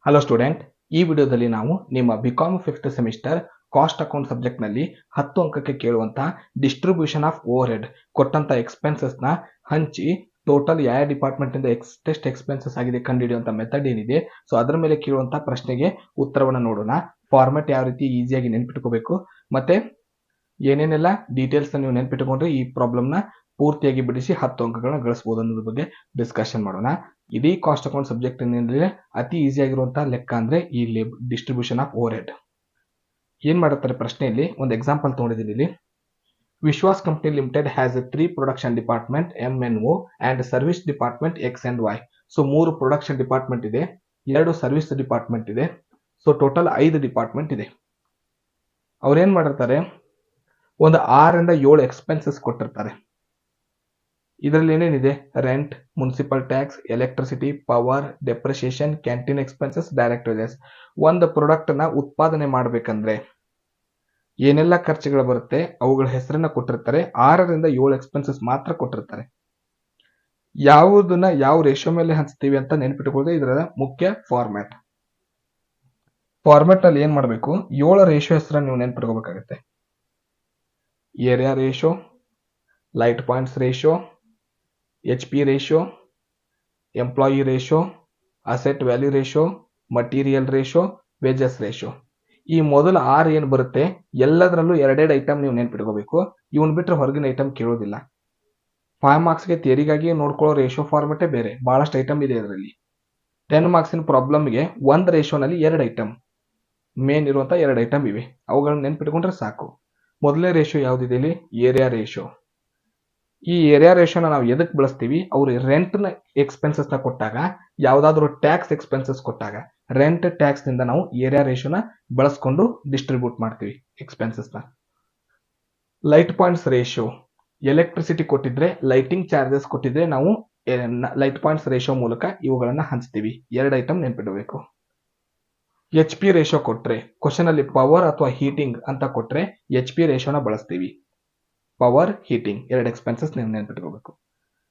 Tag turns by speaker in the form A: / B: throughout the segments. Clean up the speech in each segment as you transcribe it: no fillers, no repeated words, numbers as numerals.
A: Hello student, ಈ ವಿಡಿಯೋದಲ್ಲಿ ನಾವು ನಿಮ್ಮ BCom 5th semester cost account subject ನಲ್ಲಿ 10 ಅಂಕಕ್ಕೆ ಕೇಳುವಂತಹ ಡಿಸ್ಟ್ರಿಬ್ಯೂಷನ್ ಆಫ್ ಓವರ್ ಹೆಡ್ ಕೊಟ್ಟಂತ ಎಕ್ಸ್ಪೆನ್ಸಸ್ ನ ಹಂಚಿ ಟೋಟಲ್ ಯಾವ ಡಿಪಾರ್ಟ್ಮೆಂಟ್ ಇಂದ ಎಷ್ಟು ಎಕ್ಸ್ಪೆನ್ಸಸ್ ಆಗಿದೆ ಕಂಡುಹಿಡಿಯುವಂತ ಮೆಥಡ್ ಏನಿದೆ ಸೊ ಅದರ ಮೇಲೆ ಕೇಳುವಂತ ಪ್ರಶ್ನೆಗೆ ಉತ್ತರವನ್ನು ನೋಡೋಣ. ಫಾರ್ಮೆಟ್ ಯಾವ ರೀತಿ ಈಸಿಯಾಗಿ ನೆನಪಿಟ್ಕೋಬೇಕು ಮತ್ತೆ ಏನೇನೆಲ್ಲ ಡೀಟೇಲ್ಸ್ ನೀವು ನೆನಪಿಟ್ಟುಕೊಂಡ್ರೆ ಈ ಪ್ರಾಬ್ಲಮ್ ನ ಪೂರ್ತಿಯಾಗಿ ಬಿಡಿಸಿ 10 ಅಂಕಗಳನ್ನ ಗಳಿಸಬಹುದು ಅನ್ನೋದ್ರ ಬಗ್ಗೆ ಡಿಸ್ಕಷನ್ ಮಾಡೋಣ. ಇಡೀ ಕಾಸ್ಟ್ ಅಕೌಂಟ್ ಸಬ್ಜೆಕ್ಟ್ ಏನಿದೆ ಅತಿ ಈಸಿ ಆಗಿರುವಂತಹ ಲೆಕ್ಕ ಅಂದ್ರೆ ಈ ಡಿಸ್ಟ್ರಿಬ್ಯೂಷನ್ ಆಫ್ ಓವರ್ ಹೆಡ್. ಏನ್ ಮಾಡುತ್ತಾರೆ ಪ್ರಶ್ನೆಯಲ್ಲಿ ಒಂದು ಎಕ್ಸಾಂಪಲ್ ತಗೊಂಡಿದ್ದೀನಿ ಇಲ್ಲಿ. Vishwas company limited has 3 production department MNO and service department X and Y. So 3 production department ಇದೆ, 2 ಸರ್ವಿಸ್ ಡಿಪಾರ್ಟ್ಮೆಂಟ್ ಇದೆ. ಸೊ ಟೋಟಲ್ 5 ಡಿಪಾರ್ಟ್ಮೆಂಟ್ ಇದೆ. ಅವ್ರೇನ್ ಮಾಡಿರ್ತಾರೆ, ಒಂದು 6 ರಿಂದ 7 ಎಕ್ಸ್ಪೆನ್ಸಸ್ ಕೊಟ್ಟಿರ್ತಾರೆ. ಇದರಲ್ಲಿ ಏನೇನಿದೆ, rent, municipal tax, electricity, power, depreciation, canteen expenses, direct wages. ಒಂದು ಪ್ರಾಡಕ್ಟ್ ನ ಉತ್ಪಾದನೆ ಮಾಡಬೇಕಂದ್ರೆ ಏನೆಲ್ಲ ಖರ್ಚುಗಳು ಬರುತ್ತೆ ಅವುಗಳ ಹೆಸರನ್ನ ಕೊಟ್ಟಿರ್ತಾರೆ. 6 ರಿಂದ 7 ಎಕ್ಸ್ಪೆನ್ಸಸ್ ಮಾತ್ರ ಕೊಟ್ಟಿರ್ತಾರೆ. ಯಾವುದನ್ನ ಯಾವ ರೇಷಿಯೋ ಮೇಲೆ ಹಂಚ್ತೀವಿ ಅಂತ ನೆನಪಿಟ್ಟುಕೊಳ್ಳೋದು ಇದರ ಮುಖ್ಯ ಫಾರ್ಮ್ಯಾಟ್. ಫಾರ್ಮ್ಯಾಟ್ ನಲ್ಲಿ ಏನ್ ಮಾಡಬೇಕು, 7 ರೇಷಿಯೋ ಹೆಸರನ್ನ ನೀವು ನೆನಪಿಟ್ಕೋಬೇಕಾಗುತ್ತೆ. Area ratio, light points ratio, HP ratio, employee ratio, asset value ratio, material ratio, wages ratio. ಈ ಮೊದಲ 6 ಏನು ಬರುತ್ತೆ ಎಲ್ಲದರಲ್ಲೂ 2 ಐಟಮ್ ನೀವು ನೆನಪಿಟ್ಕೋಬೇಕು. ಇವನ್ ಬಿಟ್ರೆ ಹೊರಗಿನ ಐಟಮ್ ಕೇಳೋದಿಲ್ಲ. 5 ಮಾರ್ಕ್ಸ್ಗೆ ಥಿಯರಿಗಾಗಿ ನೋಡ್ಕೊಳ್ಳೋ ರೇಷಿಯೋ ಫಾರ್ಮೆಟೇ ಬೇರೆ, ಬಹಳಷ್ಟು ಐಟಮ್ ಇದೆ ಇದರಲ್ಲಿ. 10 ಮಾರ್ಕ್ಸಿನ ಪ್ರಾಬ್ಲಮ್ಗೆ ಒಂದು ರೇಷಿಯೋನಲ್ಲಿ 2 ಐಟಮ್ ಮೇನ್ ಇರುವಂತ 2 ಐಟಮ್ ಇವೆ. ಅವುಗಳನ್ನ ನೆನಪಿಟ್ಕೊಂಡ್ರೆ ಸಾಕು. ಮೊದಲನೇ ರೇಷಿಯೋ ಯಾವ್ದಿದೆ ಇಲ್ಲಿ, ಏರಿಯಾ ರೇಷಿಯೋ. ಈ ಏರಿಯಾ ರೇಷಿಯೋನ ನಾವು ಎದಕ್ಕೆ ಬಳಸ್ತೀವಿ, ಅವರು ರೆಂಟ್ ನ ಎಕ್ಸ್ಪೆನ್ಸಸ್ ನ ಕೊಟ್ಟಾಗ, ಯಾವ್ದಾದ್ರು ಟ್ಯಾಕ್ಸ್ ಎಕ್ಸ್ಪೆನ್ಸಸ್ ಕೊಟ್ಟಾಗ ರೆಂಟ್ ಟ್ಯಾಕ್ಸ್ ನಿಂದ ನಾವು ಏರಿಯಾ ರೇಷಿಯೋನ ಬಳಸ್ಕೊಂಡು ಡಿಸ್ಟ್ರಿಬ್ಯೂಟ್ ಮಾಡ್ತೀವಿ ಎಕ್ಸ್ಪೆನ್ಸಸ್ ನ. ಲೈಟ್ ಪಾಯಿಂಟ್ಸ್ ರೇಷಿಯೋ, ಎಲೆಕ್ಟ್ರಿಸಿಟಿ ಕೊಟ್ಟಿದ್ರೆ, ಲೈಟಿಂಗ್ ಚಾರ್ಜಸ್ ಕೊಟ್ಟಿದ್ರೆ ನಾವು ಲೈಟ್ ಪಾಯಿಂಟ್ಸ್ ರೇಷಿಯೋ ಮೂಲಕ ಇವುಗಳನ್ನ ಹಂಚ್ತೀವಿ. 2 ಐಟಮ್ ನೆನಪಿಡಬೇಕು. HP ರೇಷಿಯೋ ಕೊಟ್ರೆ, ಕ್ವಶನ್ ಅಲ್ಲಿ ಪವರ್ ಅಥವಾ ಹೀಟಿಂಗ್ ಅಂತ ಕೊಟ್ರೆ HP ರೇಷಿಯೋನ ಬಳಸ್ತೀವಿ. ಪವರ್, ಹೀಟಿಂಗ್ 2 ಎಕ್ಸ್ಪೆನ್ಸಸ್ ನೀವು ನೆನಪಿಟ್ಕೋಬೇಕು.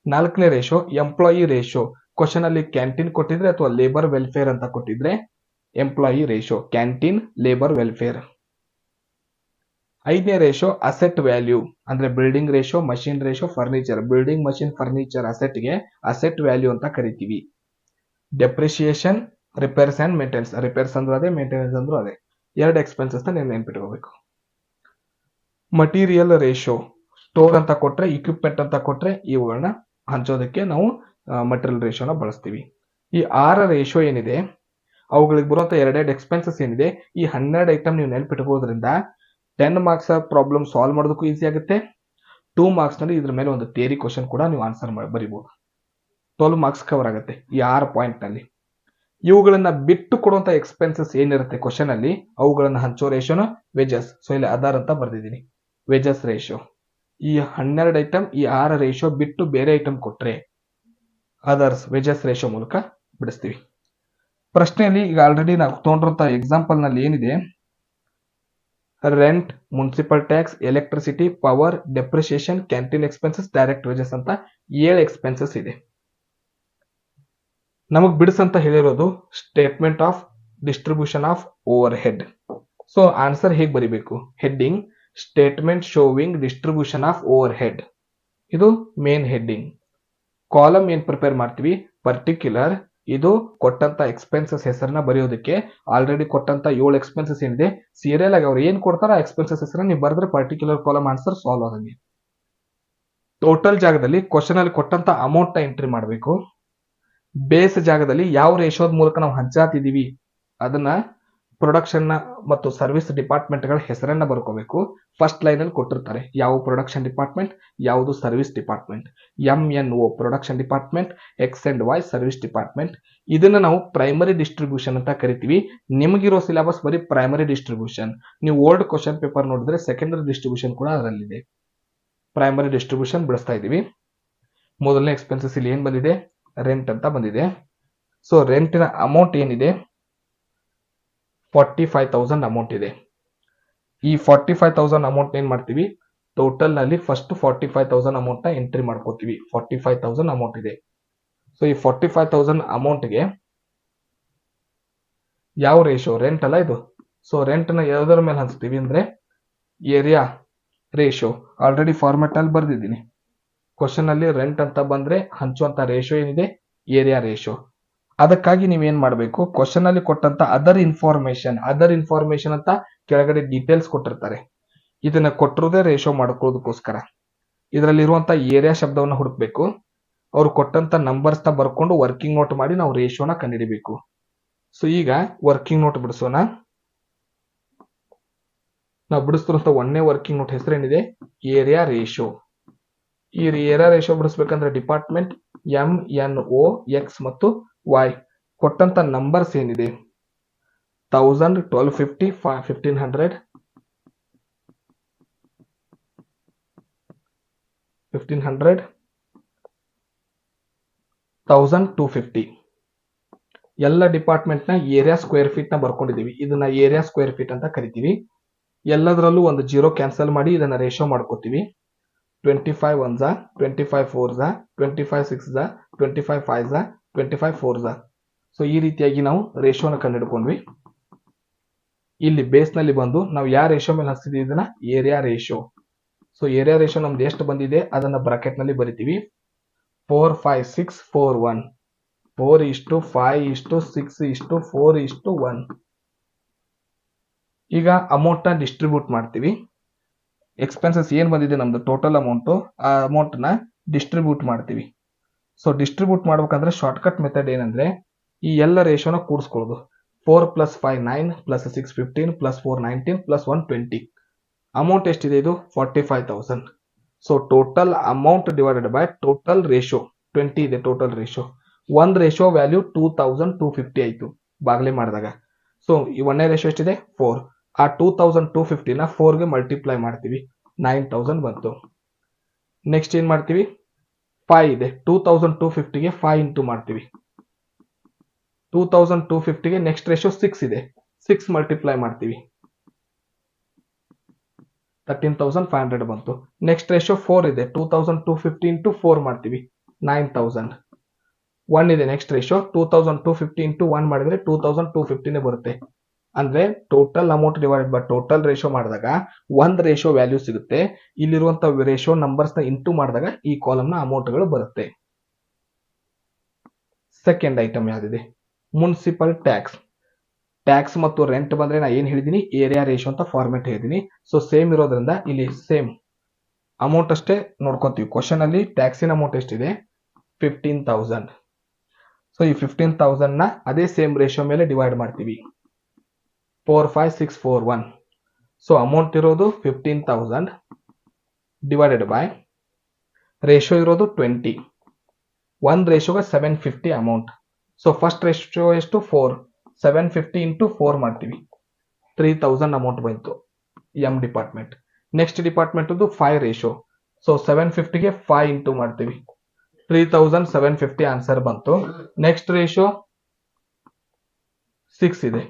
A: 4ನೇ ರೇಷಿಯೋ ಎಂಪ್ಲಾಯಿ ರೇಷಿಯೋ. ಕ್ವಶನ್ ಅಲ್ಲಿ ಕ್ಯಾಂಟೀನ್ ಕೊಟ್ಟಿದ್ರೆ ಅಥವಾ ಲೇಬರ್ ವೆಲ್ಫೇರ್ ಅಂತ ಕೊಟ್ಟಿದ್ರೆ employee ratio, canteen, labour welfare. 5ನೇ ರೇಷಿಯೋ ಅಸೆಟ್ ವ್ಯಾಲ್ಯೂ ಅಂದ್ರೆ building ratio, machine ratio, furniture. Building, machine, furniture asset ಗೆ ಅಸೆಟ್ ವ್ಯಾಲ್ಯೂ ಅಂತ ಕರಿತೀವಿ. Depreciation, repairs and maintenance. Repairs ಅಂದ್ರೆ ಅದೇ, ಮೇಂಟೆನೆನ್ಸ್ ಅಂದ್ರೂ ಅದೇ. 2 ಎಕ್ಸ್ಪೆನ್ಸಸ್ ನೀವು ನೆನಪಿಟ್ಕೋಬೇಕು. ಮಟೀರಿಯಲ್ ರೇಷಿಯೋ, ಸ್ಟೋರ್ ಅಂತ ಕೊಟ್ರೆ, ಇಕ್ವಿಪ್ಮೆಂಟ್ ಅಂತ ಕೊಟ್ರೆ ಇವುಗಳನ್ನ ಹಂಚೋದಕ್ಕೆ ನಾವು ಮಟೀರಿಯಲ್ ರೇಷಿಯೋನ ಬಳಸ್ತೀವಿ. ಈ 6 ರೇಷಿಯೋ ಏನಿದೆ ಅವುಗಳಿಗೆ ಬರುವಂತ 2 ಎಕ್ಸ್ಪೆನ್ಸಸ್ ಏನಿದೆ, ಈ 12 ಐಟಮ್ ನೀವು ನೆನಪಿಟ್ಕೋದ್ರಿಂದ 10 ಮಾರ್ಕ್ಸ್ ಪ್ರಾಬ್ಲಮ್ ಸಾಲ್ವ್ ಮಾಡೋದಕ್ಕೂ ಈಸಿ ಆಗುತ್ತೆ. 2 ಮಾರ್ಕ್ಸ್ ನಲ್ಲಿ ಇದ್ರ ಮೇಲೆ ಒಂದು ಥಿಯರಿ ಕ್ವಶನ್ ಕೂಡ ನೀವು ಆನ್ಸರ್ ಬರೀಬಹುದು. 12 ಮಾರ್ಕ್ಸ್ ಕವರ್ ಆಗುತ್ತೆ ಈ 6 ಪಾಯಿಂಟ್ ನಲ್ಲಿ. ಇವುಗಳನ್ನ ಬಿಟ್ಟು ಕೊಡುವಂತ ಎಕ್ಸ್ಪೆನ್ಸಸ್ ಏನಿರುತ್ತೆ ಕ್ವಶನ್ ಅಲ್ಲಿ ಅವುಗಳನ್ನ ಹಂಚೋ ರೇಷಿಯೋನ ವೇಜಸ್. ಸೊ ಇಲ್ಲಿ ಆಧಾರ್ ಅಂತ ಬರ್ದಿದ್ದೀನಿ, ವೇಜಸ್ ರೇಷಿಯೋ. ಈ 12 ಐಟಮ್ ಈ 6 ರೇಷಿಯೋ ಬಿಟ್ಟು ಬೇರೆ ಐಟಮ್ ಕೊಟ್ರೆ ಅದರ್ಸ್ ವೇಜಸ್ ರೇಷಿಯೋ ಮೂಲಕ ಬಿಡಿಸ್ತೀವಿ. ಪ್ರಶ್ನೆಯಲ್ಲಿ ಈಗ ಆಲ್ರೆಡಿ ನಾವು ತಗೊಂಡಿರುವಂತ ಎಕ್ಸಾಂಪಲ್ ನಲ್ಲಿ ಏನಿದೆ, rent, municipal tax, electricity, power, depreciation, canteen expenses, direct wages ಅಂತ 7 ಎಕ್ಸ್ಪೆನ್ಸಸ್ ಇದೆ. ನಮಗ್ ಬಿಡಿಸಂತ ಹೇಳಿರೋದು statement of distribution of over head. So answer ಹೇಗೆ ಬರಿಬೇಕು, heading statement sowing distribution of over head. ಇದು ಮೇನ್ ಹೆಡ್ಡಿಂಗ್. ಕಾಲಮ್ ಏನ್ ಪ್ರಿಪೇರ್ ಮಾಡ್ತೀವಿ, ಪರ್ಟಿಕ್ಯುಲರ್. ಇದು ಕೊಟ್ಟಂತ ಎಕ್ಸ್ಪೆನ್ಸಸ್ ಹೆಸರನ್ನ ಬರೆಯೋದಕ್ಕೆ ಆಲ್ರೆಡಿ ಕೊಟ್ಟಂತ 7 ಎಕ್ಸ್ಪೆನ್ಸಸ್ ಏನಿದೆ ಸೀರಿಯಲ್ ಆಗಿ ಅವ್ರು ಏನ್ ಕೊಡ್ತಾರ ಎಕ್ಸ್ಪೆನ್ಸಸ್ ಹೆಸರನ್ನ ನೀವು ಬರೆದ್ರೆ ಪರ್ಟಿಕ್ಯುಲರ್ ಕಾಲಮ್ ಆನ್ಸರ್ ಸಾಲ್ವ್ ಆದಂಗೆ. ಟೋಟಲ್ ಜಾಗದಲ್ಲಿ ಕ್ವಶನ್ ಅಲ್ಲಿ ಕೊಟ್ಟಂತ ಅಮೌಂಟ್ ನ ಎಂಟ್ರಿ ಮಾಡಬೇಕು. ಬೇಸ್ ಜಾಗದಲ್ಲಿ ಯಾವ ರೇಷಿಯೋದ ಮೂಲಕ ನಾವು ಹಂಚಾತಿದೀವಿ ಅದನ್ನ ಪ್ರೊಡಕ್ಷನ್ ಮತ್ತು ಸರ್ವಿಸ್ ಡಿಪಾರ್ಟ್ಮೆಂಟ್ ಗಳ ಹೆಸರನ್ನ ಬರ್ಕೋಬೇಕು. ಫಸ್ಟ್ ಲೈನ್ ಅಲ್ಲಿ ಕೊಟ್ಟಿರ್ತಾರೆ ಯಾವ ಪ್ರೊಡಕ್ಷನ್ ಡಿಪಾರ್ಟ್ಮೆಂಟ್, ಯಾವುದು service department. MNO production department, X and Y service department. ಇದನ್ನ ನಾವು ಪ್ರೈಮರಿ ಡಿಸ್ಟ್ರಿಬ್ಯೂಷನ್ ಅಂತ ಕರಿತೀವಿ. ನಿಮಗಿರೋ ಸಿಲೆಬಸ್ ಬರೀ ಪ್ರೈಮರಿ ಡಿಸ್ಟ್ರಿಬ್ಯೂಷನ್. ನೀವು ಓಲ್ಡ್ ಕ್ವಶನ್ ಪೇಪರ್ ನೋಡಿದ್ರೆ ಸೆಕೆಂಡರಿ ಡಿಸ್ಟ್ರಿಬ್ಯೂಷನ್ ಕೂಡ ಅದರಲ್ಲಿದೆ. ಪ್ರೈಮರಿ ಡಿಸ್ಟ್ರಿಬ್ಯೂಷನ್ ಬಿಡಿಸ್ತಾ ಇದೀವಿ. ಮೊದಲನೇ ಎಕ್ಸ್ಪೆನ್ಸಸ್ ಇಲ್ಲಿ ಏನ್ ಬಂದಿದೆ, ರೆಂಟ್ ಅಂತ ಬಂದಿದೆ. ಸೊ ರೆಂಟಿನ ಅಮೌಂಟ್ ಏನಿದೆ 45,000 ಅಮೌಂಟ್ ಇದೆ. ಈ 45,000 ಅಮೌಂಟ್ ಏನ್ ಮಾಡ್ತೀವಿ, ಟೋಟಲ್ ನಲ್ಲಿ ಫಸ್ಟ್ 45,000 ಅಮೌಂಟ್ ನ ಎಂಟ್ರಿ ಮಾಡ್ಕೋತೀವಿ. 45,000 ಅಮೌಂಟ್ ಇದೆ. ಸೊ ಈ 45,000 ಅಮೌಂಟ್ ಗೆ ಯಾವ ರೇಷೋ? ರೆಂಟ್ ಅಲ್ಲ ಇದು. ಸೊ ರೆಂಟ್ನ ಯಾವುದರ ಮೇಲೆ ಹಂಚ್ತೀವಿ ಅಂದರೆ ಏರಿಯಾ ರೇಷೋ. ಆಲ್ರೆಡಿ ಫಾರ್ಮೆಟ್ ಅಲ್ಲಿ ಬರ್ದಿದ್ದೀನಿ. ಕ್ವಶನ್ ಅಲ್ಲಿ ರೆಂಟ್ ಅಂತ ಬಂದ್ರೆ ಹಂಚುವಂತ ರೇಷೋ ಏನಿದೆ? Area ratio. ಅದಕ್ಕಾಗಿ ನೀವೇನ್ ಮಾಡಬೇಕು, ಕ್ವಶನ್ ಅಲ್ಲಿ ಕೊಟ್ಟಂತ ಅದರ್ ಇನ್ಫಾರ್ಮೇಶನ್ ಅಂತ ಕೆಳಗಡೆ ಡೀಟೇಲ್ಸ್ ಕೊಟ್ಟಿರ್ತಾರೆ. ಇದನ್ನ ಕೊಟ್ಟಿರೋದೇ ರೇಷೋ ಮಾಡ್ಕೊಳ್ಳೋದಕ್ಕೋಸ್ಕರ. ಇದರಲ್ಲಿರುವಂತ ಏರಿಯಾ ಶಬ್ದವನ್ನ ಹುಡುಕ್ಬೇಕು. ಅವ್ರು ಕೊಟ್ಟಂತ ನಂಬರ್ಸ್ ನ ಬರ್ಕೊಂಡು ವರ್ಕಿಂಗ್ ನೋಟ್ ಮಾಡಿ ನಾವು ರೇಷೋನ ಕಂಡುಹಿಡಿಬೇಕು. ಸೊ ಈಗ ವರ್ಕಿಂಗ್ ನೋಟ್ ಬಿಡಿಸೋಣ. ನಾವು ಬಿಡಿಸ್ತಿರುವಂತ ಒಂದನೇ ವರ್ಕಿಂಗ್ ನೋಟ್ ಹೆಸರೇನಿದೆ? Area ratio. ಈ ಏರಿಯಾ ರೇಷೋ ಬಿಡಿಸ್ಬೇಕಂದ್ರೆ ಡಿಪಾರ್ಟ್ಮೆಂಟ್ MNO X ಮತ್ತು Y ಕೊಟ್ಟಂತ ನಂಬರ್ಸ್ ಏನಿದೆ 1000, 1250, 1500, 1250 ಎಲ್ಲ ಡಿಪಾರ್ಟ್ಮೆಂಟ್ ನ ಏರಿಯಾ ಸ್ಕ್ವೇರ್ ಫೀಟ್ ನ ಬರ್ಕೊಂಡಿದೀವಿ. ಇದನ್ನ ಏರಿಯಾ ಸ್ಕ್ವೇರ್ ಫೀಟ್ ಅಂತ ಕರಿತೀವಿ. ಎಲ್ಲದರಲ್ಲೂ ಒಂದು ಜೀರೋ ಕ್ಯಾನ್ಸಲ್ ಮಾಡಿ ಇದನ್ನ ರೇಷೋ ಮಾಡ್ಕೋತೀವಿ. 25 1s, 25 4s, 25 6s, 25 5s, 25 4s. So ಈ ರೀತಿಯಾಗಿ ನಾವು ರೇಷೋನ ಕಂಡುಹಿಡ್ಕೊಂಡ್ವಿ. ಇಲ್ಲಿ ಬೇಸ್ ನಲ್ಲಿ ಬಂದು ನಾವು ಯಾವ ರೇಷೋ ಮೇಲೆ ಹಚ್ತಿದೀವಿ? ಇದನ್ನ area ratio. So area ratio ನಮ್ದು ಎಷ್ಟು ಬಂದಿದೆ ಅದನ್ನ ಬ್ರಾಕೆಟ್ ನಲ್ಲಿ ಬರಿತೀವಿ. 4 5 6 4 1, 4:5:6:4:1. ಈಗ ಅಮೌಂಟ್ ನ ಡಿಸ್ಟ್ರಿಬ್ಯೂಟ್ ಮಾಡ್ತೀವಿ. ಎಕ್ಸ್ಪೆನ್ಸಸ್ ಏನ್ ಬಂದಿದೆ ನಮ್ದು ಟೋಟಲ್ ಅಮೌಂಟ್, ಆ ಅಮೌಂಟ್ ನ ಡಿಸ್ಟ್ರಿಬ್ಯೂಟ್ ಮಾಡ್ತೀವಿ. ಸೊ ಡಿಸ್ಟ್ರಿಬ್ಯೂಟ್ ಮಾಡ್ಬೇಕಂದ್ರೆ ಶಾರ್ಟ್ಕಟ್ ಮೆಥಡ್ ಏನಂದ್ರೆ ಈ ಎಲ್ಲ ರೇಷೋನ ಕೂಡಿಸ್ಕೊಳ್ಳೋದು. 4 + 5 9 + 6 15 + 4 19 + 1 20. ಅಮೌಂಟ್ ಎಷ್ಟಿದೆ? ಇದು 45,000. So total amount divided by total ratio 20 ಇದೆ. ಟೋಟಲ್ ರೇಷೋ ಒಂದು ರೇಷೋ ವ್ಯಾಲ್ಯೂ 2250 ಆಯ್ತು ಬಾಗ್ಲೆ ಮಾಡಿದಾಗ. ಸೊ ಈ ಒಂದನೇ ರೇಷೋ ಎಷ್ಟಿದೆ? 4. ಆ 2250 ನ 4 ಗೆ ಮಲ್ಟಿಪ್ಲೈ ಮಾಡ್ತೀವಿ, 9000 ಬಂತು. ನೆಕ್ಸ್ಟ್ ಏನ್ ಮಾಡ್ತೀವಿ? 5 ಇದೆ. 2250 ಗೆ 5 ಇಂಟು ಮಾಡ್ತೀವಿ. 2250 ಗೆ ನೆಕ್ಸ್ಟ್ ರೇಷೋ 6 ಇದೆ. 6 ಮಲ್ಟಿಪ್ಲೈ ಮಾಡ್ತೀವಿ, 13,500 ಬಂತು. ನೆಕ್ಸ್ಟ್ ರೇಷೋ 4 ಇದೆ. 2250 ಇಂಟು 4 ಮಾಡ್ತೀವಿ, 9000. 1 ಇದೆ ನೆಕ್ಸ್ಟ್ ರೇಷೋ. 2250 ಇಂಟು 1 ಮಾಡಿದ್ರೆ 2250 ಬರುತ್ತೆ. ಅಂದ್ರೆ total amount divided by total ratio ಮಾಡಿದಾಗ ಒಂದ್ ರೇಷೋ ವ್ಯಾಲ್ಯೂ ಸಿಗುತ್ತೆ. ಇಲ್ಲಿರುವಂತ ರೇಷೋ ನಂಬರ್ಸ್ ನ ಇಂಟು ಮಾಡಿದಾಗ ಈ ಕಾಲಮ್ ನ ಅಮೌಂಟ್ ಗಳು ಬರುತ್ತೆ. ಸೆಕೆಂಡ್ ಐಟಮ್ ಯಾವ್ದಿದೆ? Municipal tax. ಟ್ಯಾಕ್ಸ್ ಮತ್ತು ರೆಂಟ್ ಬಂದ್ರೆ ನಾ ಏನ್ ಹೇಳಿದೀನಿ? ಏರಿಯಾ ರೇಷೋ ಅಂತ ಫಾರ್ಮೆಟ್ ಹೇಳಿದೀನಿ. ಸೊ ಸೇಮ್ ಇರೋದ್ರಿಂದ ಇಲ್ಲಿ ಸೇಮ್ ಅಮೌಂಟ್ ಅಷ್ಟೇ ನೋಡ್ಕೊಂತೀವಿ. ಕ್ವಶನ್ ಅಲ್ಲಿ ಟ್ಯಾಕ್ಸಿನ ಅಮೌಂಟ್ ಎಷ್ಟಿದೆ? 15,000. ಸೊ ಈ 15,000 ನ ಅದೇ ಸೇಮ್ ರೇಷೋ ಮೇಲೆ ಡಿವೈಡ್ ಮಾಡ್ತೀವಿ. 4 5 6 4 1. ಸೊ ಅಮೌಂಟ್ ಇರೋದು 15,000 ಡಿವೈಡೆಡ್ ಬೈ ರೇಷೋ ಇರೋದು 20. ಒಂದ್ ರೇಷೋಗೆ 750 ಅಮೌಂಟ್. ಸೊ ಫಸ್ಟ್ ರೇಷೋ ಎಷ್ಟು? 4. 750 ಇಂಟು 4 ಮಾಡ್ತೀವಿ, 3000 ಅಮೌಂಟ್ ಬಂತು M department. Next department 5 ratio. So 750 ಗೆ 5 ಇಂಟು ಮಾಡ್ತೀವಿ, 3750 ಆನ್ಸರ್ ಬಂತು. ನೆಕ್ಸ್ಟ್ ರೇಷೋ 6 ಇದೆ,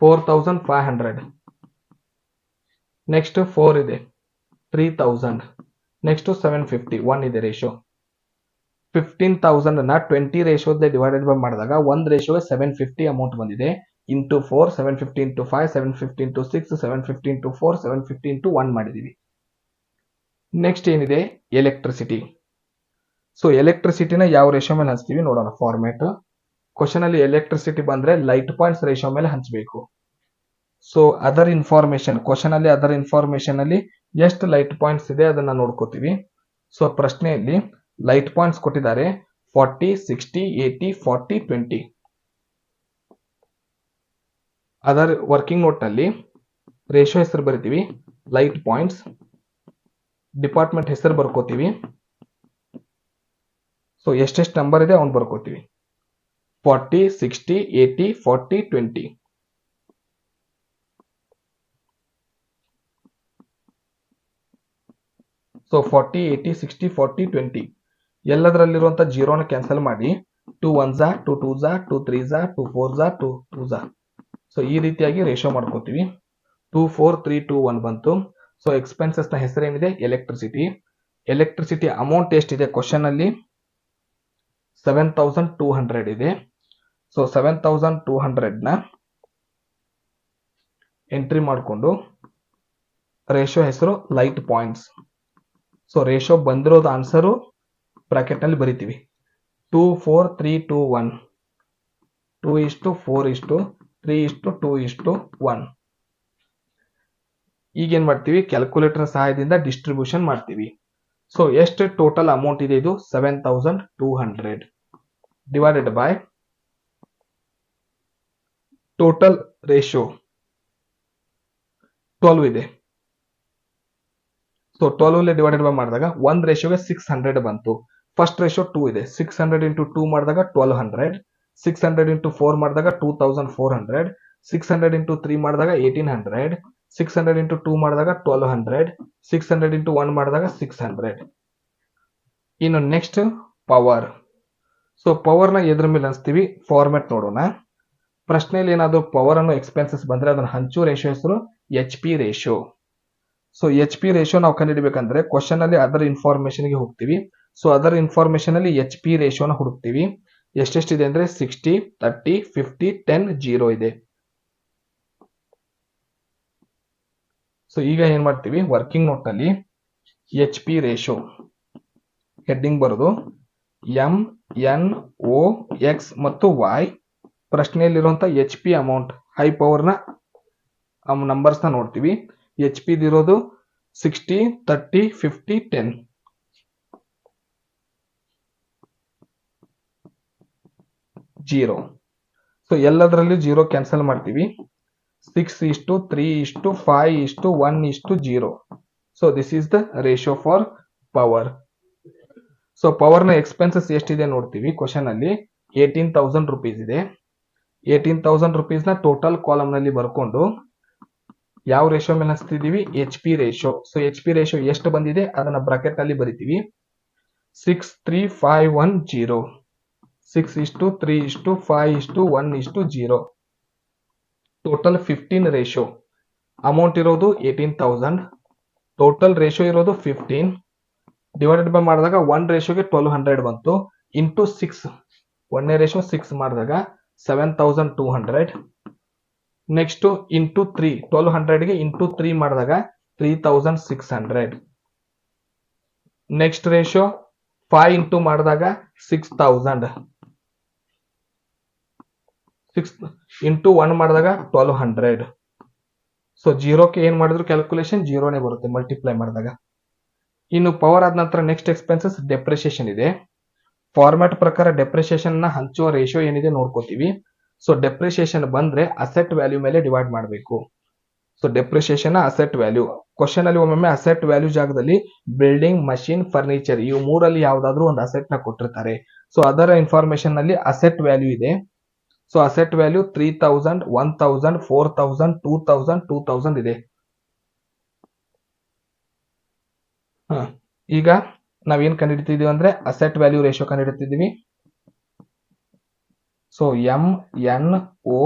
A: 4500. ನೆಕ್ಸ್ಟ್ 4 ಇದೆ, 3000. ನೆಕ್ಸ್ಟ್ 750, 1 ಇದೆ ರೇಷೋ. 15,000 ನ 20 ರೇಷೋದ ಡಿವೈಡೆಡ್ ಬೈ ಮಾಡಿದಾಗ ಒಂದ್ ರೇಷೋಗೆ 750 ಅಮೌಂಟ್ ಬಂದಿದೆ. Into 4, 750 into 5, 750 into 6, 750 into 4, 750 into 1 ಮಾಡಿದೀವಿ. ನೆಕ್ಸ್ಟ್ ಏನಿದೆ? ಎಲೆಕ್ಟ್ರಿಸಿಟಿ. ಸೊ ಎಲೆಕ್ಟ್ರಿಸಿಟಿನ ಯಾವ ರೇಷೋ ಮೇಲೆ ಹಂಚ್ತೀವಿ ನೋಡೋಣ. ಫಾರ್ಮ್ಯಾಟ್ ಕ್ವಶನ್ ಅಲ್ಲಿ ಎಲೆಕ್ಟ್ರಿಸಿಟಿ ಬಂದ್ರೆ ಲೈಟ್ ಪಾಯಿಂಟ್ಸ್ ರೇಷೋ ಮೇಲೆ ಹಂಚಬೇಕು. ಸೊ ಅದರ್ ಇನ್ಫಾರ್ಮೇಶನ್, ಕ್ವಶನ್ ಅಲ್ಲಿ ಅದರ್ ಇನ್ಫಾರ್ಮೇಶನ್ ಅಲ್ಲಿ ಎಷ್ಟು ಲೈಟ್ ಪಾಯಿಂಟ್ಸ್ ಇದೆ ಅದನ್ನ ನೋಡ್ಕೋತೀವಿ. ಸೊ ಪ್ರಶ್ನೆಯಲ್ಲಿ ಲೈಟ್ ಪಾಯಿಂಟ್ಸ್ ಕೊಟ್ಟಿದ್ದಾರೆ 40, 60, 80, 40, 20. ಅದರ್ ವರ್ಕಿಂಗ್ ನೋಟ್ ನಲ್ಲಿ ರೇಷೋ ಹೆಸರು ಬರಿತೀವಿ, ಲೈಟ್ ಪಾಯಿಂಟ್ಸ್, ಡಿಪಾರ್ಟ್ಮೆಂಟ್ ಹೆಸರು ಬರ್ಕೋತೀವಿ. ಸೊ ಎಷ್ಟೆಷ್ಟು ನಂಬರ್ ಇದೆ ಅವ್ನು ಬರ್ಕೋತೀವಿ. 40, 60, 80, 40, 20. ಸೊ 40, 80, 60, 40, 20 ಎಲ್ಲದರಲ್ಲಿರುವಂತ ಜೀರೋನ ಕ್ಯಾನ್ಸಲ್ ಮಾಡಿ 2 1s, 2 2s, 2 3s, 2 4s, 2 2s. So ಈ ರೀತಿಯಾಗಿ ರೇಷೋ ಮಾಡ್ಕೋತೀವಿ. 2 4 3 2 1 ಬಂತು. ಸೊ ಎಕ್ಸ್ಪೆನ್ಸಸ್ ನ ಹೆಸರೇನಿದೆ? ಎಲೆಕ್ಟ್ರಿಸಿಟಿ. ಎಲೆಕ್ಟ್ರಿಸಿಟಿ ಅಮೌಂಟ್ ಎಷ್ಟಿದೆ ಕ್ವಶನ್ ಅಲ್ಲಿ? 7200 ಇದೆ. ಸೊ 7200 ನ ಎಂಟ್ರಿ ಮಾಡಿಕೊಂಡು ರೇಷೋ ಹೆಸರು ಲೈಟ್ ಪಾಯಿಂಟ್ಸ್. ಸೊ ರೇಷೋ ಬಂದಿರೋದು ಆನ್ಸರು ಬ್ರಾಕೆಟ್ನಲ್ಲಿ ಬರಿತೀವಿ. 2 4 3 2 1 2:4:3:2:1. ಈಗೇನ್ ಮಾಡ್ತೀವಿ, ಕ್ಯಾಲ್ಕುಲೇಟರ್ ಸಹಾಯದಿಂದ ಡಿಸ್ಟ್ರಿಬ್ಯೂಷನ್ ಮಾಡ್ತೀವಿ. ಸೊ ಎಷ್ಟು ಟೋಟಲ್ ಅಮೌಂಟ್ ಇದೆ, ಇದು 7200 ಡಿವೈಡೆಡ್ ಬೈ ಟೋಟಲ್ ರೇಷೋ 12 ಇದೆ. ಸೊ 12 ಡಿವೈಡೆಡ್ ಬೈ ಮಾಡಿದಾಗ ಒಂದು ರೇಷೋಗೆ 600 ಬಂತು. ಫಸ್ಟ್ ರೇಷೋ 2 ಇದೆ. 600 ಇಂಟು 2 ಮಾಡಿದಾಗ 1200, 600 ಇಂಟು 4 ಮಾಡಿದಾಗ 2400, 600 ಇಂಟು 3 ಮಾಡಿದಾಗ 1800, 600 ಇಂಟು 2 ಮಾಡಿದಾಗ 1200, 600 ಇಂಟು 1 ಮಾಡಿದಾಗ 600. ಇನ್ನು ನೆಕ್ಸ್ಟ್ ಪವರ್. ಸೊ ಪವರ್ನ ಎದ್ರ ಮೇಲೆ ಅನ್ಸ್ತೀವಿ, ಫಾರ್ಮೆಟ್ ನೋಡೋಣ. ಪ್ರಶ್ನೆಯಲ್ಲಿ ಏನಾದರೂ ಪವರ್ ಅನ್ನೋ ಎಕ್ಸ್ಪೆನ್ಸಸ್ ಬಂದ್ರೆ ಅದನ್ನ ಹಂಚೋ ರೇಷೋ ಹೆಸರು H P ratio. So H P ratio ನಾವು ಕಂಡುಹಿಡಬೇಕಂದ್ರೆ ಕ್ವಶನ್ ಅಲ್ಲಿ ಅದರ್ ಇನ್ಫಾರ್ಮೇಶನ್ಗೆ ಹೋಗ್ತೀವಿ. ಸೊ ಅದರ್ ಇನ್ಫಾರ್ಮೇಶನ್ ಅಲ್ಲಿ ಎಚ್ ಪಿ ರೇಷೋನ ಹುಡುಕ್ತೀವಿ. ಎಷ್ಟೆಷ್ಟಿದೆ ಅಂದ್ರೆ 60, 30, 50, 10, 0 ಇದೆ. ಸೊ ಈಗ ಏನ್ ಮಾಡ್ತೀವಿ, ವರ್ಕಿಂಗ್ ನೋಟ್ ನಲ್ಲಿ ಎಚ್ ಪಿ ರೇಷೋ ಹೆಡ್ಡಿಂಗ್ ಬರೋದು ಎಂ ಎನ್ ಒ ಎಕ್ಸ್ ಮತ್ತು ವೈ. ಪ್ರಶ್ನೆಯಲ್ಲಿರುವಂತ ಎಚ್ ಪಿ ಅಮೌಂಟ್ ಹೈ ಪವರ್ನ ನಂಬರ್ಸ್ನ ನೋಡ್ತೀವಿ. ಎಚ್ ಪಿ ಇರೋದು 60, 30, 50, 10. ಜೀರೋ. ಸೊ ಎಲ್ಲದರಲ್ಲಿ ಜೀರೋ ಕ್ಯಾನ್ಸಲ್ ಮಾಡ್ತೀವಿ. 6:3:5:1:0. So this is the ratio for power. So ಪವರ್ನ ಎಕ್ಸ್ಪೆನ್ಸಸ್ ಎಷ್ಟಿದೆ ನೋಡ್ತೀವಿ. ಕ್ವಶನ್ ಅಲ್ಲಿ 18,000 rupees ಇದೆ. 18,000 rupees ನ ಟೋಟಲ್ ಕಾಲಮ್ ನಲ್ಲಿ ಬರ್ಕೊಂಡು ಯಾವ ರೇಷಿಯೋ ಮೇಲೆ ಹಚ್ತಿದೀವಿ, H P ratio. So H P ratio ಎಷ್ಟು ಬಂದಿದೆ ಅದನ್ನ ಬ್ರಾಕೆಟ್ ನಲ್ಲಿ ಬರಿತೀವಿ. 6:3:5:1:0. 6:3:5:1:0. Total 15 ratio. ಅಮೌಂಟ್ ಇರೋದು 18,000, ಟೋಟಲ್ ರೇಷಿಯೋ ಇರೋದು 15. ಡಿವೈಡೆಡ್ ಬೈ ಮಾಡಿದಾಗ 1 ರೇಷಿಯೋಗೆ 1200 ಬಂತು. ಇಂಟು 6, 1ನೇ ರೇಷಿಯೋ 6 ಮಾಡಿದಾಗ 7200. ನೆಕ್ಸ್ಟ್ ಇಂಟು 3, 1200ಗೆ ಇಂಟು 3 ಮಾಡಿದಾಗ 3600. ನೆಕ್ಸ್ಟ್ ರೇಷಿಯೋ 5 ಇಂಟು ಮಾಡಿದಾಗ 6000. 6 ಇಂಟು 1 ಮಾಡಿದಾಗ 1200. ಸೊ ಜೀರೋಕ್ಕೆ ಏನ್ ಮಾಡಿದ್ರು ಕ್ಯಾಲ್ಕುಲೇಷನ್ ಜೀರೋನೇ ಬರುತ್ತೆ ಮಲ್ಟಿಪ್ಲೈ ಮಾಡಿದಾಗ. ಇನ್ನು ಪವರ್ ಆದ ನಂತರ ನೆಕ್ಸ್ಟ್ ಎಕ್ಸ್ಪೆನ್ಸಸ್ ಡೆಪ್ರಿಸಿಯೇಷನ್ ಇದೆ. ಫಾರ್ಮ್ಯಾಟ್ ಪ್ರಕಾರ ಡೆಪ್ರಿಸಿಯೇಷನ್ ನ ಹಂಚುವ ರೇಷಿಯೋ ಏನಿದೆ ನೋಡ್ಕೋತೀವಿ. ಸೊ ಡೆಪ್ರಿಸಿಯೇಷನ್ ಬಂದ್ರೆ ಅಸೆಟ್ ವ್ಯಾಲ್ಯೂ ಮೇಲೆ ಡಿವೈಡ್ ಮಾಡಬೇಕು. So depreciation asset value. Question ಅಲ್ಲಿ ಒಮ್ಮೊಮ್ಮೆ ಅಸೆಟ್ ವ್ಯಾಲ್ಯೂ ಜಾಗದಲ್ಲಿ ಬಿಲ್ಡಿಂಗ್, ಮಷಿನ್, ಫರ್ನಿಚರ್ ಇವು ಮೂರಲ್ಲಿ ಯಾವ್ದಾದ್ರು ಒಂದು ಅಸೆಟ್ ನ ಕೊಟ್ಟಿರ್ತಾರೆ. ಸೊ ಅದರ ಇನ್ಫಾರ್ಮೇಶನ್ ನಲ್ಲಿ ಅಸೆಟ್ ವ್ಯಾಲ್ಯೂ ಇದೆ. ಸೊ ಅಸೆಟ್ ವ್ಯಾಲ್ಯೂ 3000, 1000, 4000, 2000, 2000 ಇದೆ. ಈಗ ನಾವೇನ್ ಕಂಡುಹಿಡಿತಿದೀವಿ ಅಂದ್ರೆ ಅಸೆಟ್ ವ್ಯಾಲ್ಯೂ ರೇಷಿಯೋ ಕಂಡುಹಿಡಿತಿದೀವಿ. So M N O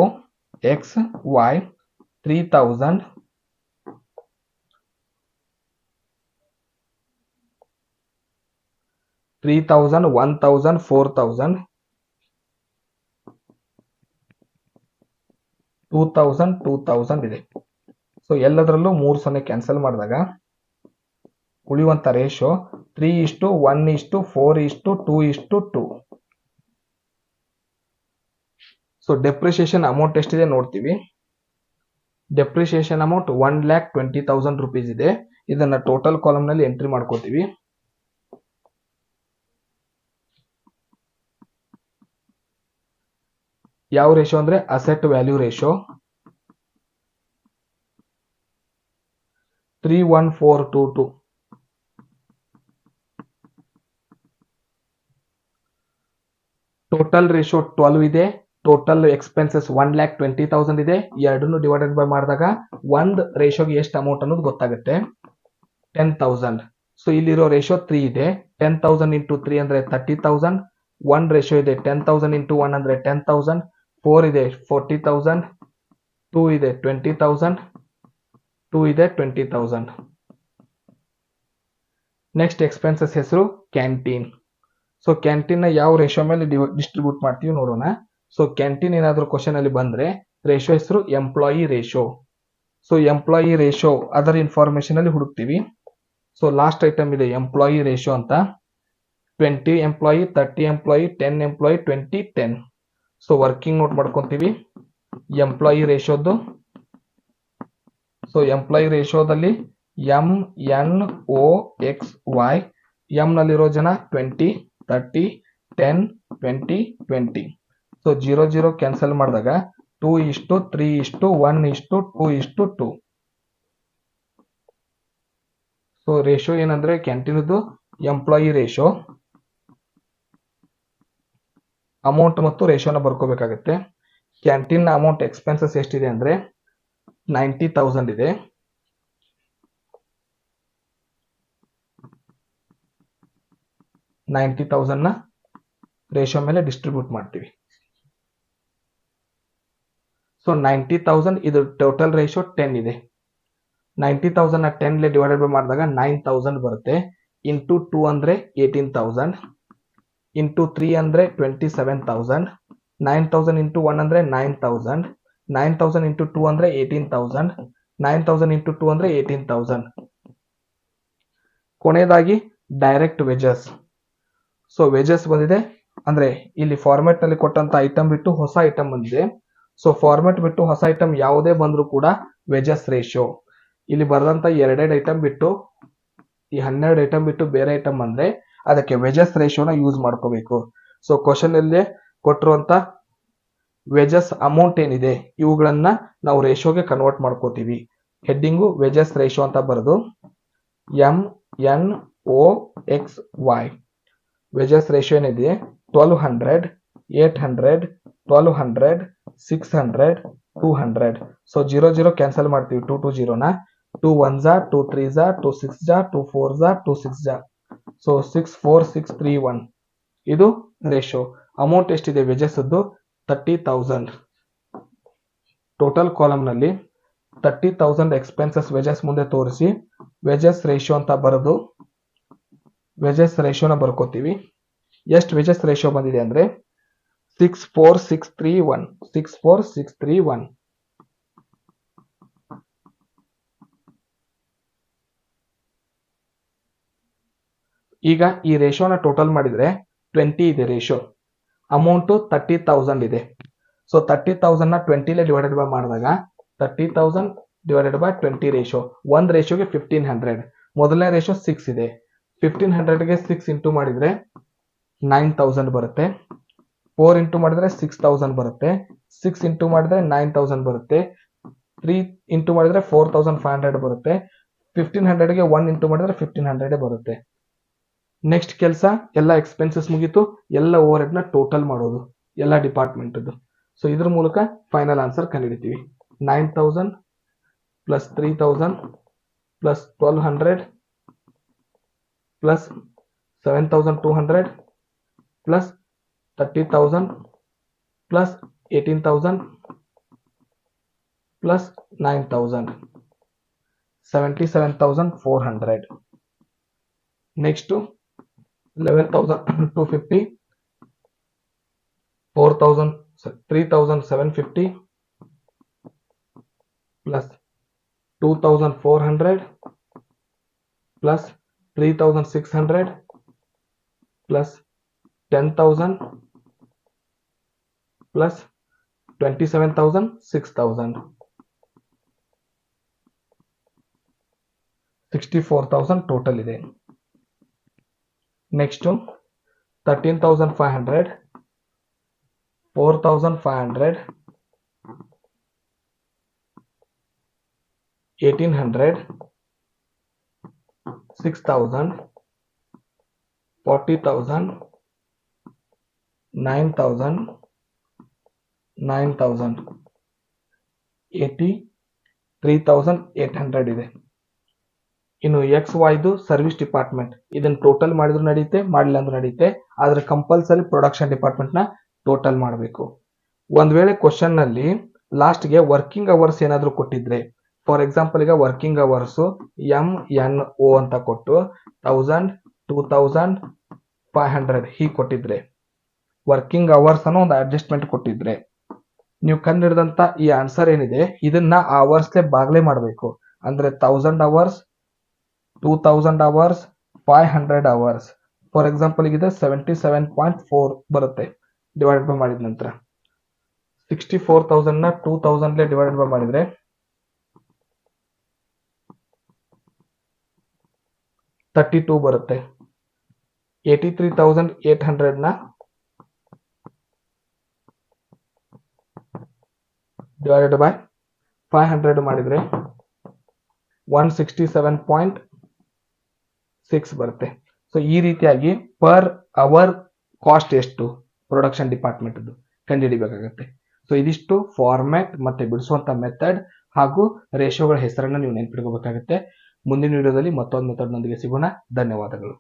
A: X Y 3000 1000 4000 2000 ಇದೆ. ಸೊ ಎಲ್ಲದರಲ್ಲೂ 3 0 ಕ್ಯಾನ್ಸಲ್ ಮಾಡಿದಾಗ ಉಳಿಯುವಂತ ರೇಷಿಯೋ 3:1:4:2:2. ಸೊ ಡೆಪ್ರಿಸಿಯೇಷನ್ ಅಮೌಂಟ್ ಎಷ್ಟಿದೆ ನೋಡ್ತೀವಿ. ಡೆಪ್ರಿಸಿಯೇಷನ್ ಅಮೌಂಟ್ 1,20,000 rupees ಇದೆ. ಇದನ್ನ ಟೋಟಲ್ ಕಾಲಮ್ ನಲ್ಲಿ ಎಂಟ್ರಿ ಮಾಡ್ಕೋತೀವಿ. ಯಾವ ರೇಷಿಯೋ ಅಂದ್ರೆ asset value ratio 3:1:4:2:2. Total ratio 12 ಇದೆ. ಟೋಟಲ್ ಎಕ್ಸ್ಪೆನ್ಸಸ್ 1,20,000 ಇದೆ. ಎರಡನ್ನು ಡಿವೈಡೆಡ್ ಬೈ ಮಾಡಿದಾಗ ಒಂದು ರೇಷಿಯೋಗೆ ಎಷ್ಟು ಅಮೌಂಟ್ ಅನ್ನೋದು ಗೊತ್ತಾಗುತ್ತೆ, 10,000. ಸೊ ಇಲ್ಲಿರೋ ರೇಷಿಯೋ 3 ಇದೆ. 10,000 ಇಂಟು 3 ಅಂದ್ರೆ 30,000. 1 ರೇಷಿಯೋ ಇದೆ 10,000 ಇಂಟು 1 ಅಂದ್ರೆ 10,000. 4 ಇದೆ 40,000. 2 ಇದೆ 20,000. 2 ಇದೆ 20,000. ನೆಕ್ಸ್ಟ್ ಎಕ್ಸ್ಪೆನ್ಸಸ್ ಹೆಸರು ಕ್ಯಾಂಟೀನ್. ಸೊ ಕ್ಯಾಂಟೀನ್ ನ ಯಾವ ರೇಷಿಯೋ ಮೇಲೆ ಡಿಸ್ಟ್ರಿಬ್ಯೂಟ್ ಮಾಡ್ತೀವಿ ನೋಡೋಣ. ಸೊ ಕ್ಯಾಂಟೀನ್ ಏನಾದರೂ ಕ್ವಶನ್ ಅಲ್ಲಿ ಬಂದ್ರೆ ರೇಷಿಯೋ ಹೆಸರು employee ratio. So employee ratio other information ಅಲ್ಲಿ ಹುಡುಕ್ತೀವಿ. ಸೊ ಲಾಸ್ಟ್ ಐಟಮ್ ಇದೆ ಎಂಪ್ಲಾಯಿ ರೇಷೋ ಅಂತ. 20 employee, 30 employee, 10 employee, 20, 10. So working note ಮಾಡ್ಕೊಂತೀವಿ ಎಂಪ್ಲಾಯಿ ರೇಷೋದು. ಸೊ ಎಂಪ್ಲಾಯಿ ರೇಷೋದಲ್ಲಿ MNOXY, ಎಂ ನಲ್ಲಿರೋ ಜನ 20, 30, 10, 20, 20. ಸೊ 0 0 ಕ್ಯಾನ್ಸಲ್ ಮಾಡಿದಾಗ 2:3:1:2:2. ಸೊ ರೇಷೋ ಏನಂದ್ರೆ ಕ್ಯಾಂಟೀನ್ದು ಎಂಪ್ಲಾಯಿ ರೇಷೋ. ಅಮೌಂಟ್ ಮತ್ತು ರೇಷೋನ ಬರ್ಕೋಬೇಕಾಗುತ್ತೆ. ಕ್ಯಾಂಟೀನ್ ಅಮೌಂಟ್ ಎಕ್ಸ್ಪೆನ್ಸಸ್ ಎಷ್ಟಿದೆ ಅಂದ್ರೆ 90,000 ಇದೆ. ನ ರೇಷೋ ಮೇಲೆ ಡಿಸ್ಟ್ರಿಬ್ಯೂಟ್ ಮಾಡ್ತೀವಿ. ಸೊ 90,000 ಇದು ಟೋಟಲ್ ರೇಷೋ 10 ಇದೆ. 90,000 ನ 10 ಡಿವೈಡೆಡ್ ಬೈ ಮಾಡಿದಾಗ 9,000 ಬರುತ್ತೆ. ಇಂಟು 2 ಅಂದ್ರೆ 18,000, ಇಂಟು 3 ಅಂದ್ರೆ 27,000, 9,000 ಇಂಟು 1 ಅಂದ್ರೆ 9,000, 9,000 ಇಂಟು 2 ಅಂದ್ರೆ 18,000, 9,000 ಇಂಟು 2 ಅಂದ್ರೆ 18,000. ಕೊನೆಯದಾಗಿ ಡೈರೆಕ್ಟ್ ವೇಜಸ್. ಸೊ ವೇಜಸ್ ಬಂದಿದೆ ಅಂದ್ರೆ ಇಲ್ಲಿ ಫಾರ್ಮೆಟ್ ನಲ್ಲಿ ಕೊಟ್ಟಂತ ಐಟಮ್ ಬಿಟ್ಟು ಹೊಸ ಐಟಮ್ ಬಂದಿದೆ. ಸೊ ಫಾರ್ಮೆಟ್ ಬಿಟ್ಟು ಹೊಸ ಐಟಮ್ ಯಾವುದೇ ಬಂದ್ರೂ ಕೂಡ ವೇಜಸ್ ರೇಷಿಯೋ. ಇಲ್ಲಿ ಬರೆದಂತ 2 ಐಟಮ್ ಬಿಟ್ಟು ಈ 12 ಐಟಮ್ ಬಿಟ್ಟು ಬೇರೆ ಐಟಮ್ ಬಂದ್ರೆ ಅದಕ್ಕೆ ವೇಜಸ್ ರೇಷಿಯೋನ ಯೂಸ್ ಮಾಡ್ಕೋಬೇಕು. ಸೊ ಕ್ವಶನ್ ಅಲ್ಲಿ ಕೊಟ್ಟಿರುವಂತ ವೇಜಸ್ ಅಮೌಂಟ್ ಏನಿದೆ ಇವುಗಳನ್ನ ನಾವು ರೇಷಿಯೋಗೆ ಕನ್ವರ್ಟ್ ಮಾಡ್ಕೋತೀವಿ. ಹೆಡ್ಡಿಂಗು ವೇಜಸ್ ರೇಷಿಯೋ ಅಂತ ಬರೆದು MNOXY. ವೇಜಸ್ ರೇಷಿಯೋ ಏನಿದೆ 1200, 800, 1200, 600, 200. ಸೊ 0 0 ಕ್ಯಾನ್ಸಲ್ ಮಾಡ್ತೀವಿ. 2 2 0 ನ 2 1s, 2 3s, 2 6s, 2 4s, 2 6s. So 6 4 6 3 1. ಇದು ರೇಷಿಯೋ. ಅಮೌಂಟ್ ಎಷ್ಟಿದೆ ವೇಜಸ್ ಅದ್ದು 30,000. ಟೋಟಲ್ ಕಾಲಮ್ ನಲ್ಲಿ 30,000 ಎಕ್ಸ್ಪೆನ್ಸಸ್ ವೇಜಸ್ ಮುಂದೆ ತೋರಿಸಿ ವೇಜಸ್ ರೇಷಿಯೋ ಅಂತ ಬರೆದು ವೇಜಸ್ ರೇಷಿಯೋನ ಬರ್ಕೋತೀವಿ. ಎಷ್ಟು ವೇಜಸ್ ರೇಷಿಯೋ ಬಂದಿದೆ ಅಂದ್ರೆ 64631. 64631. ಈಗ ಈ ರೇಷಿಯೋನ ಟೋಟಲ್ ಮಾಡಿದ್ರೆ 20 ಇದೆ ರೇಷಿಯೋ. ಅಮೌಂಟ್ 30,000 ಇದೆ. ಸೊ 30,000 ನ 20 ಡಿವೈಡೆಡ್ ಬೈ ಮಾಡಿದಾಗ 30,000 ಡಿವೈಡೆಡ್ ಬೈ 20 ರೇಷಿಯೋ. ಒಂದು ರೇಷಿಯೋಗೆ 1500. ಮೊದಲನೇ ರೇಷಿಯೋ 6 ಇದೆ. 1500ಗೆ 6 ಇಂಟು ಮಾಡಿದ್ರೆ 9,000 ಬರುತ್ತೆ. 4 ಇಂಟು ಮಾಡಿದ್ರೆ 6,000 ಬರುತ್ತೆ. 6 ಇಂಟು ಮಾಡಿದ್ರೆ 9,000 ಬರುತ್ತೆ. 3 ಇಂಟು ಮಾಡಿದ್ರೆ 4,500 ಬರುತ್ತೆ. 1500ಗೆ 1 ಇಂಟು ಮಾಡಿದ್ರೆ 1500 ಬರುತ್ತೆ. ನೆಕ್ಸ್ಟ್ ಕೆಲಸ ಎಲ್ಲ ಎಕ್ಸ್ಪೆನ್ಸಸ್ ಮುಗೀತು. ಎಲ್ಲ ಓವರ್ ಹೆಡ್ ನ ಟೋಟಲ್ ಮಾಡೋದು ಎಲ್ಲ ಡಿಪಾರ್ಟ್ಮೆಂಟ್. ಸೊ ಇದ್ರ ಮೂಲಕ ಫೈನಲ್ ಆನ್ಸರ್ ಕಂಡುಹಿಡಿತೀವಿ. 9,000 plus 3,000 plus 1,200 plus 7,200 plus 30,000 plus 18,000 plus 9,000, 77,400. Next 11,250, 3,750 plus 2,400 plus 3,600 plus 10,000 plus 27,000, 6,000, 64,000 total ಇದೆ. ನೆಕ್ಸ್ಟ್ 13,500, 4,500, 1,800, 6,000, 40,000, 9,000, 83,800 ಇದೆ. ಇನ್ನು XYದು ಸರ್ವಿಸ್ ಡಿಪಾರ್ಟ್ಮೆಂಟ್. ಇದನ್ನ ಟೋಟಲ್ ಮಾಡಿದ್ರು ನಡೆಯುತ್ತೆ, ಮಾಡಿಲ್ಲ ಅಂದ್ರೂ ನಡೆಯುತ್ತೆ. ಆದ್ರೆ ಕಂಪಲ್ಸರಿ ಪ್ರೊಡಕ್ಷನ್ ಡಿಪಾರ್ಟ್ಮೆಂಟ್ ನ ಟೋಟಲ್ ಮಾಡಬೇಕು. ಒಂದ್ ವೇಳೆ ಕ್ವಶನ್ ನಲ್ಲಿ ಲಾಸ್ಟ್ ಗೆ ವರ್ಕಿಂಗ್ ಅವರ್ಸ್ ಏನಾದ್ರು ಕೊಟ್ಟಿದ್ರೆ, ಫಾರ್ ಎಕ್ಸಾಂಪಲ್ ಈಗ ವರ್ಕಿಂಗ್ ಅವರ್ಸ್ MNO ಅಂತ ಕೊಟ್ಟು 1000, 2,500 ಹೀಗೆ ಕೊಟ್ಟಿದ್ರೆ, ವರ್ಕಿಂಗ್ ಅವರ್ಸ್ ಅನ್ನೋ ಒಂದು ಅಡ್ಜಸ್ಟ್ಮೆಂಟ್ ಕೊಟ್ಟಿದ್ರೆ ನೀವು ಕಂಡುಹಿಡಿದಂತ ಈ ಆನ್ಸರ್ ಏನಿದೆ ಇದನ್ನ ಅವರ್ಸ್ಲೆ ಬಾಗ್ಲೆ ಮಾಡಬೇಕು. ಅಂದ್ರೆ 1000 hours, 2000 hours, 500 hours. For example ಇದೆ 77.4 ಬರುತ್ತೆ. ಡಿವೈಡೆಡ್ ಬೈ ಮಾಡಿದ ನಂತರ 64,000 ನ 2000 ಡಿವೈಡೆಡ್ ಬೈ ಮಾಡಿದ್ರೆ 32 ಬರುತ್ತೆ. 83,800 ನ ಡಿವೈಡೆಡ್ ಬೈ 500 ಮಾಡಿದ್ರೆ 167.6 ಬರುತ್ತೆ. ಸೊ ಈ ರೀತಿಯಾಗಿ ಪರ್ ಅವರ್ ಕಾಸ್ಟ್ ಎಷ್ಟು ಪ್ರೊಡಕ್ಷನ್ ಡಿಪಾರ್ಟ್ಮೆಂಟ್ ಕಂಡುಹಿಡಿಬೇಕಾಗುತ್ತೆ. ಸೊ ಇದಿಷ್ಟು ಫಾರ್ಮ್ಯಾಟ್ ಮತ್ತೆ ಬಿಡಿಸುವಂತ ಮೆಥಡ್ ಹಾಗೂ ರೇಷಿಯೋಗಳ ಹೆಸರನ್ನ ನೀವು ನೆನಪಿಟ್ಕೋಬೇಕಾಗುತ್ತೆ. ಮುಂದಿನ ವಿಡಿಯೋದಲ್ಲಿ ಮತ್ತೊಂದು ಮೆಥಡ್ ನೊಂದಿಗೆ ಸಿಗೋಣ. ಧನ್ಯವಾದಗಳು.